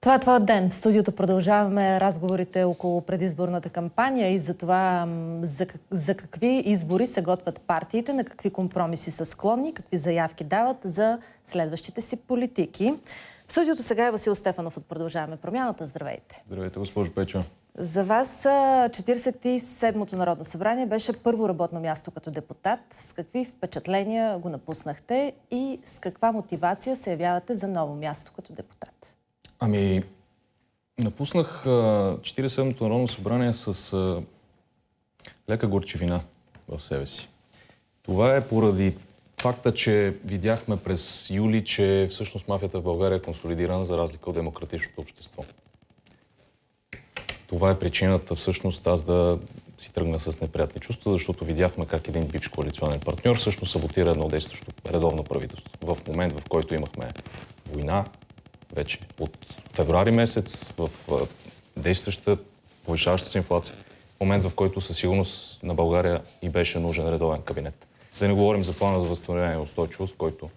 Това е твой ден. В студиото продължаваме разговорите около предизборната кампания и за това за какви избори се готвят партиите, на какви компромиси са склонни, какви заявки дават за следващите си политики. В студиото сега е Васил Стефанов от Продължаваме промяната. Здравейте. Здравейте, госпожо Печо. За вас 47-то Народно събрание беше първо работно място като депутат. С какви впечатления го напуснахте и с каква мотивация се явявате за ново място като депутат? Ами, напуснах 47-то Народно събрание с лека горчивина в себе си. Това е поради факта, че видяхме през юли, че всъщност мафията в България е консолидирана за разлика от демократичното общество. Това е причината всъщност аз да си тръгна с неприятни чувства, защото видяхме как един бивш коалиционен партньор всъщност саботира едно действащо редовно правителство. В момент, в който имахме война, вече от февруари месец, в действаща, повишаваща се инфлация, в момент, в който със сигурност на България и беше нужен редовен кабинет. Да не говорим за плана за възстановяване и устойчивост, който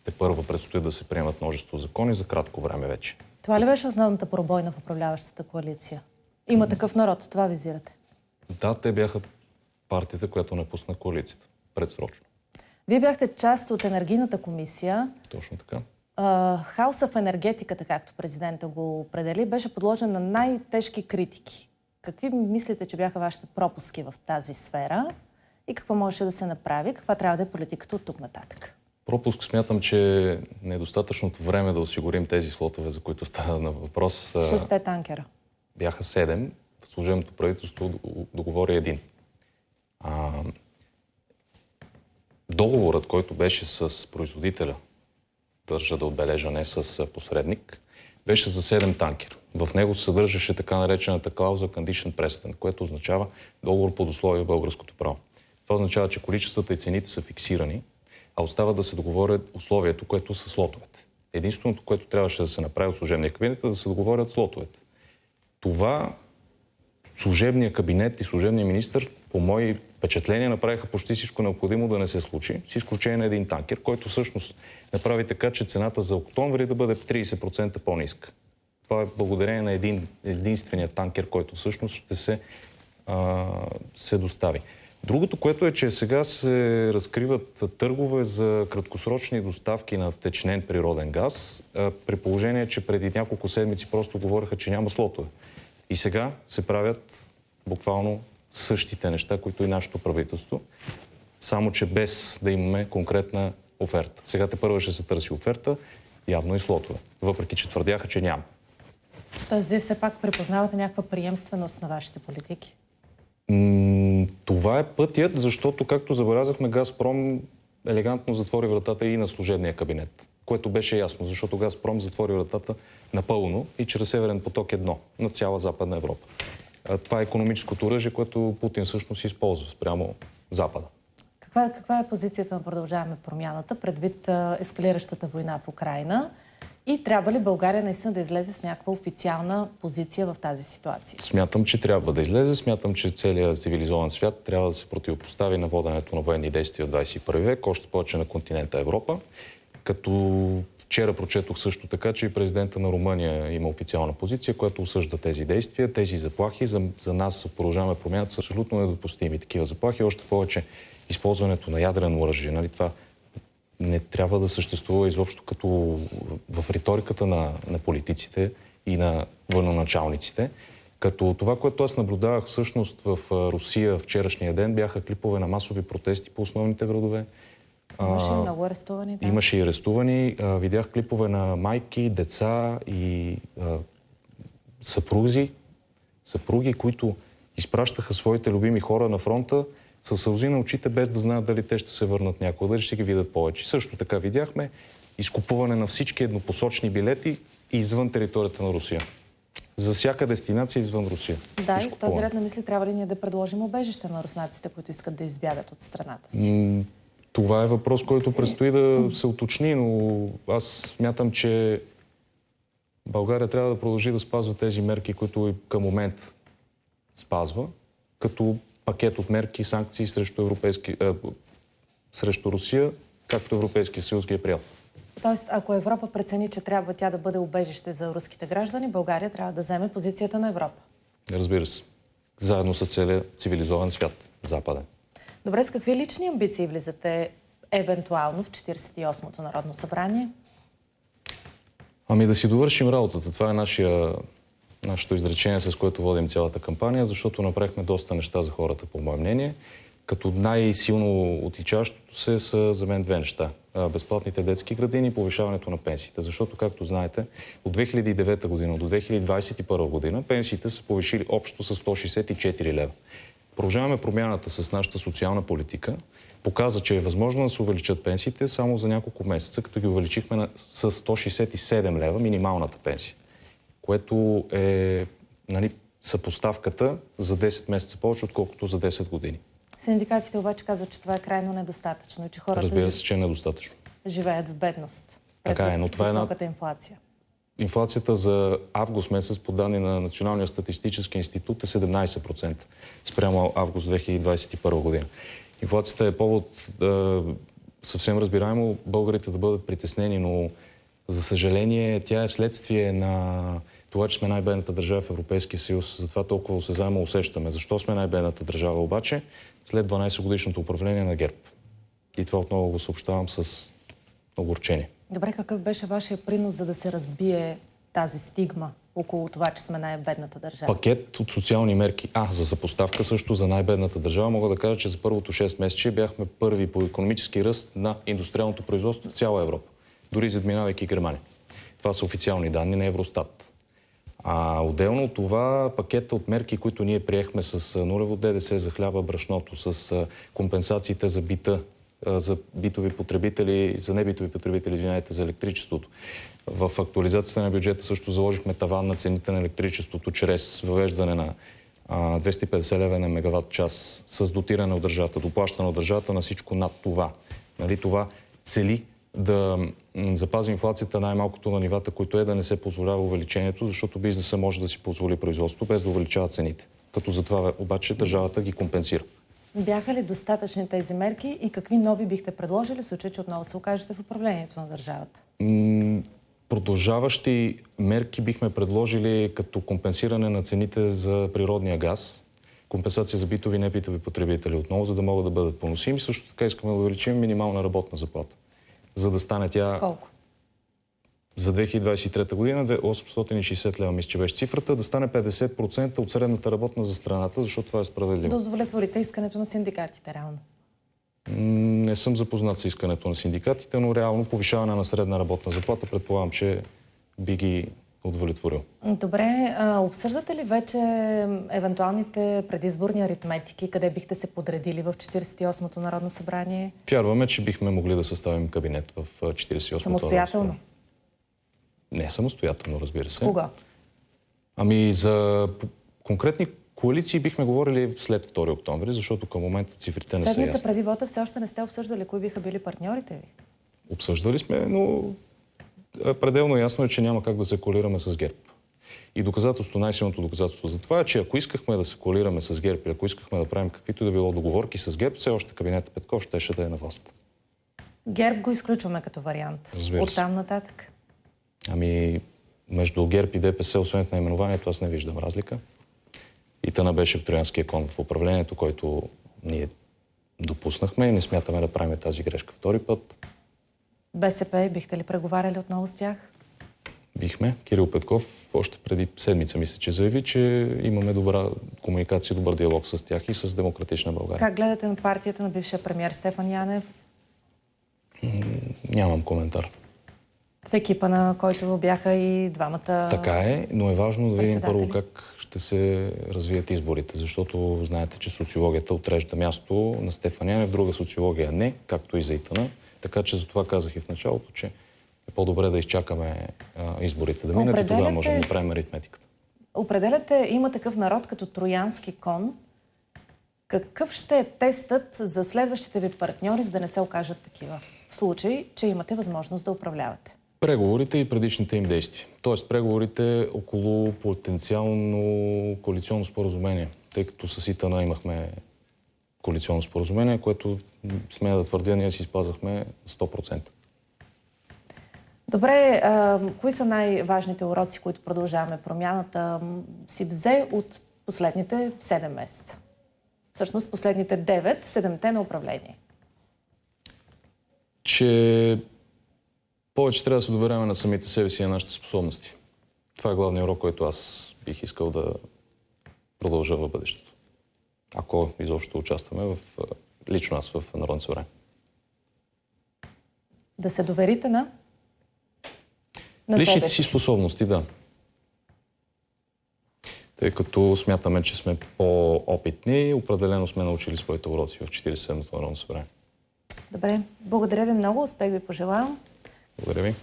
тепърва предстои да се приемат множество закони за кратко време вече. Това ли беше основната пробойна в управляващата коалиция? Има такъв народ, това визирате? Да, те бяха партията, която напусна коалицията предсрочно. Вие бяхте част от енергийната комисия. Точно така. Хаоса в енергетиката, както президента го определи, беше подложен на най-тежки критики. Какви мислите, че бяха вашите пропуски в тази сфера и какво можеше да се направи? Каква трябва да е политиката от тук нататък? Пропуск смятам, че недостатъчното време да осигурим тези слотове, за които става на въпрос. 6 танкера. Бяха 7. Служебното правителство договори един. Договорът, който беше с производителя, държа да отбележа, не с посредник, беше за 7 танкера. В него се съдържаше така наречената клауза Condition Precedent, което означава договор под условие в българското право. Това означава, че количествата и цените са фиксирани, а остава да се договорят условието, което са слотовете. Единственото, което трябваше да се направи от служебния кабинет, е да се договорят слотовете. Това служебния кабинет и служебния министър, по мои впечатления, направиха почти всичко необходимо да не се случи, с изключение на един танкер, който всъщност направи така, че цената за октомври да бъде 30% по-ниска. Това е благодарение на единствения танкер, който всъщност ще се достави. Другото, което е, че сега се разкриват търгове за краткосрочни доставки на втечнен природен газ, при положение, че преди няколко седмици просто говореха, че няма слотове. И сега се правят буквално същите неща, които и нашето правителство, само че без да имаме конкретна оферта. Сега тепърва ще се търси оферта, явно и слотове, въпреки че твърдяха, че няма. Тоест, вие все пак припознавате някаква приемственост на вашите политики? Това е пътят, защото, както забелязахме, Газпром елегантно затвори вратата и на служебния кабинет, което беше ясно, защото Газпром затвори вратата напълно и чрез Северен поток 1 на цяла Западна Европа. Това е икономическото оръжие, което Путин всъщност използва спрямо Запада. Каква е позицията на Продължаваме промяната предвид ескалиращата война в Украйна? И трябва ли България наистина да излезе с някаква официална позиция в тази ситуация? Смятам, че трябва да излезе. Смятам, че целият цивилизован свят трябва да се противопостави на воденето на военни действия в 21 век, още повече на континента Европа. Като вчера прочетох също така, че и президента на Румъния има официална позиция, която осъжда тези действия, тези заплахи. За нас Продължаваме промяната са абсолютно недопустими такива заплахи. Още повече използването на ядрено оръжие. Нали, това не трябва да съществува изобщо като в риториката на политиците и на военачалниците. Като това, което аз наблюдавах всъщност в Русия вчерашния ден, бяха клипове на масови протести по основните градове. Имаше и много арестувани, да. Имаше и арестувани. Видях клипове на майки, деца и съпруги, които изпращаха своите любими хора на фронта със сълзи на очите, без да знаят дали те ще се върнат някога, дали ще ги видят повече. Също така видяхме изкупуване на всички еднопосочни билети извън територията на Русия. За всяка дестинация извън Русия. Да, и в този ред на мисли трябва ли ние да предложим убежище на руснаците, които искат да избягат от страната си? Това е въпрос, който предстои да се уточни, но аз смятам, че България трябва да продължи да спазва тези мерки, които и към момент спазва, като пакет от мерки и санкции срещу Русия, както Европейския съюз ги е приел. Тоест, ако Европа прецени, че трябва тя да бъде убежище за руските граждани, България трябва да вземе позицията на Европа. Разбира се. Заедно с целия цивилизован свят, западен. Добре, с какви лични амбиции влизате евентуално в 48-то Народно събрание? Ами да си довършим работата. Това е нашето изречение, с което водим цялата кампания, защото направихме доста неща за хората, по мое мнение. Като най-силно отличаващото се са за мен две неща. Безплатните детски градини и повишаването на пенсиите. Защото, както знаете, от 2009 година до 2021 година пенсиите са повишили общо с 164 лева. Продължаваме промяната с нашата социална политика. Показа, че е възможно да се увеличат пенсиите само за няколко месеца, като ги увеличихме с 167 лева минималната пенсия, което е съпоставката за 10 месеца повече, отколкото за 10 години. Синдикатите обаче казват, че това е крайно недостатъчно и че хората Разбира се, че е недостатъчно. живеят в бедност. Така е, но това е високата инфлация. Инфлацията за август месец по данни на Националния статистически институт е 17% спрямо август 2021 година. Инфлацията е повод съвсем разбираемо българите да бъдат притеснени, но за съжаление тя е вследствие на това, че сме най-бедната държава в Европейския съюз. Затова толкова осезаемо усещаме. Защо сме най-бедната държава обаче? След 12-годишното управление на ГЕРБ. И това отново го съобщавам с огорчение. Добре, какъв беше вашия принос, за да се разбие тази стигма около това, че сме най-бедната държава? Пакет от социални мерки. За съпоставка също за най-бедната държава мога да кажа, че за първото 6 месече бяхме първи по икономически ръст на индустриалното производство в цяла Европа. Дори задминавайки Германия. Това са официални данни на Евростат. Отделно от това, пакета от мерки, които ние приехме с нулево ДДС за хляба, брашното, с компенсациите за бита, за битови потребители, за небитови потребители, извинете, за електричеството. В актуализацията на бюджета също заложихме таван на цените на електричеството чрез въвеждане на 250 лева на мегаватт час с дотиране от държавата, доплащане от държавата на всичко над това. Това цели да запази инфлацията най-малкото на нивата, които е да не се позволява увеличението, защото бизнеса може да си позволи производство без да увеличава цените. Като за това обаче държавата ги компенсира. Бяха ли достатъчни тези мерки и какви нови бихте предложили в случай, че отново се окажете в управлението на държавата? Продължаващи мерки бихме предложили като компенсиране на цените за природния газ, компенсация за битови и небитови потребители отново, за да могат да бъдат поносими. Също така искаме да увеличим минимална работна заплата, за да стане тя... С колко? За 2023 година 860 лева, мисля, че беше цифрата, да стане 50% от средната работна за страната, защото това е справедливо. Да удовлетворите искането на синдикатите, реално? Не съм запознат с искането на синдикатите, но реално повишаване на средна работна заплата предполагам, че би ги удовлетворил. Добре, обсъждате ли вече евентуалните предизборни аритметики, къде бихте се подредили в 48-то Народно събрание? Вярваме, че бихме могли да съставим кабинет в 48-то. Самостоятелно? Не самостоятелно, разбира се. С кого? За конкретни коалиции бихме говорили след 2 октомври, защото към момента цифрите не са ясни. Седмица преди вота все още не сте обсъждали кои биха били партньорите ви? Обсъждали сме, но пределно ясно е, че няма как да се коалираме с ГЕРБ. И най-силното доказателство за това е, че ако искахме да се коалираме с ГЕРБ и ако искахме да правим каквито да било договорки с ГЕРБ, все още кабинета Петков щеше да е на власт. ГЕРБ го изключваме като вариант. Оттам нататък? Между ГЕРБ и ДПС, освен в наименованието, аз не виждам разлика. И тъна беше в троянския кон в управлението, който ние допуснахме и не смятаме да правим тази грешка втори път. БСП, бихте ли преговаряли отново с тях? Бихме. Кирил Петков още преди седмица мисля, че заяви, че имаме добра комуникация, добър диалог с тях и с Демократична България. Как гледате на партията на бившия премиер Стефан Янев? Нямам коментар. В екипа, на който бяха и двамата... Така е, но е важно да видим първо как ще се развият изборите, защото знаете, че социологията отрежда място на Стефан Янев, друга социология не, както и за ИТН. Така че за това казах и в началото, че е по-добре да изчакаме изборите да минат и тогава можем да правим аритметиката. Определяте Има такъв народ като троянски кон. Какъв ще е тестът за следващите ви партньори, за да не се окажат такива, в случай, че имате възможност да управлявате? Преговорите и предишните им действия. Тоест преговорите около потенциално коалиционно споразумение, тъй като с ИТН имахме коалиционно споразумение, което смея да твърдя, ние си спазвахме 100%. Добре, кои са най-важните уроци, които продължаваме промяната си взе от последните 7 месеца? Всъщност последните 9, 7-те на управление. Че повече трябва да се доверяваме на самите себе си и на нашите способности. Това е главният урок, който аз бих искал да продължа в бъдещето. Ако изобщо участваме лично аз в Народното събрание. Да се доверите на личните себе си си. способности, да. Тъй като смятаме, че сме по-опитни, определено сме научили своите уроци в 47-то Народно събрание. Добре, благодаря ви много, успех ви пожелавам. Благодаря ви.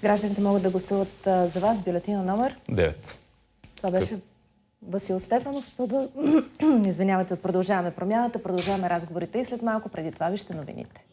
Гражданите могат да гласуват за вас бюлетина номер 9. Това беше Васил Стефанов. Извинявайте, продължаваме промяната, продължаваме разговорите и след малко преди това вижте новините.